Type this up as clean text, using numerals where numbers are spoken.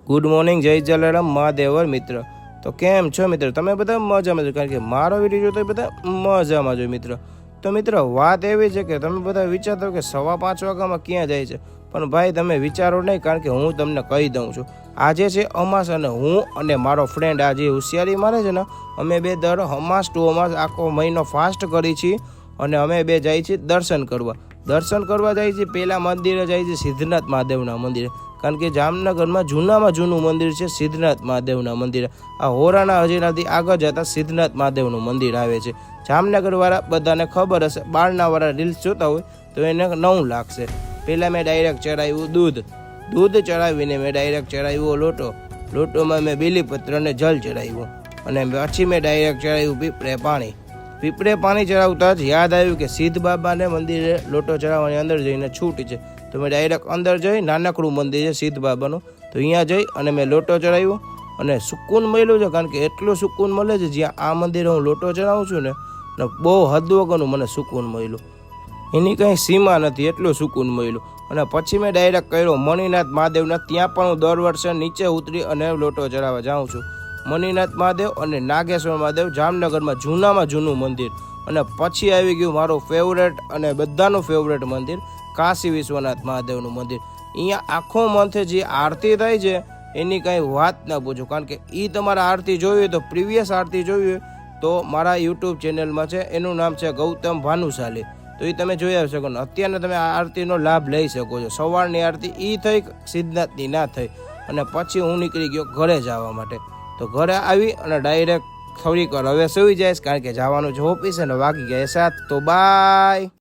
Good morning, જય જલારામ મહાદેવર મિત્ર. તો કેમ છો મિત્ર? તમે બધા મજામાં છો? કારણ કે મારો વિડીયો જોતો બધા મજામાં જો મિત્ર. તો મિત્ર, વાત એવી છે કે તમે બધા વિચારતા હો કે 5:15 વાગ્યામાં ક્યાં જાય છે, પણ ભાઈ તમે વિચારો નહીં, કારણ કે હું તમને કહી દઉં છું. આજે છે અમાસ અને હું અને મારો ફ્રેન્ડ આજે હોશિયારી મારે છે ને, અમે બે દર અમાસ ટુ અમાસ આખો મહિનો ફાસ્ટ કરી છીએ અને અમે બે જઈએ છીએ દર્શન કરવા જાય છે. પહેલા મંદિરે જાય છે સિદ્ધનાથ મહાદેવના મંદિરે, કારણ કે જામનગરમાં જૂનામાં જૂનું મંદિર છે સિદ્ધનાથ મહાદેવના મંદિર. આ હોરાના હજીરાથી આગળ જતા સિદ્ધનાથ મહાદેવનું મંદિર આવે છે. જામનગરવાળા બધાને ખબર હશે, બારનાવાળા રીલ્સ જોતા હોય તો એને નવું લાગશે. પહેલાં મેં ડાયરેક્ટ ચડાવ્યું દૂધ ચડાવીને મેં ડાયરેક્ટ ચડાવ્યો લોટોમાં મેં બીલીપત્ર અને જલ ચડાવ્યું, અને પછી મેં ડાયરેક્ટ ચડાવ્યું પીપળે પાણી ચડાવતા જ યાદ આવ્યું કે સિદ્ધ બાબાને મંદિરે લોટો ચડાવવાની અંદર જઈને છૂટ છે. તો મેં ડાયરેક્ટ અંદર જઈ, નાનકડું મંદિર છે સિદ્ધ બાબાનું, તો અહીંયા જઈ અને મેં લોટો ચડાવ્યો અને સુકૂન મળ્યું છે. કારણ કે એટલું સુકૂન મળે છે જ્યાં આ મંદિરે હું લોટો ચડાવું છું ને બહુ હદ વગરનું મને સુકૂન મળ્યું, એની કંઈ સીમા નથી, એટલું સુકૂન મળ્યું. અને પછી મેં ડાયરેક્ટ કર્યો મણિનાથ મહાદેવના, ત્યાં પણ હું દર વર્ષે નીચે ઉતરી અને લોટો ચડાવવા જાઉં છું. મણિનાથ મહાદેવ અને નાગેશ્વર મહાદેવ, જામનગરમાં જૂનામાં જૂનું મંદિર. અને પછી આવી ગયું મારું ફેવરેટ અને બધાનું ફેવરેટ મંદિર, કાશી વિશ્વનાથ મહાદેવનું મંદિર. અહીંયા આખો મંથ જે આરતી થાય છે એની કાંઈ વાત ના પૂછો. કારણ કે એ તમારે આરતી જોવી હોય તો પ્રીવિયસ આરતી જોવી હોય તો મારા યુટ્યુબ ચેનલમાં છે, એનું નામ છે ગૌતમ ભાનુશાલી, તો એ તમે જોઈ શકો ને. અત્યારે તમે આ આરતીનો લાભ લઈ શકો છો. સવારની આરતી એ થઈ, સિદ્ધનાથની ના થઈ. અને પછી હું નીકળી ગયો ઘરે જવા માટે. તો ઘરે આવી અને ડાયરેક્ટ થોડીક વાર હવે સુઈ જઈશ, કારણ કે જવાનું છે ઓફિસ અને વાગી ગયા 7. તો બાય.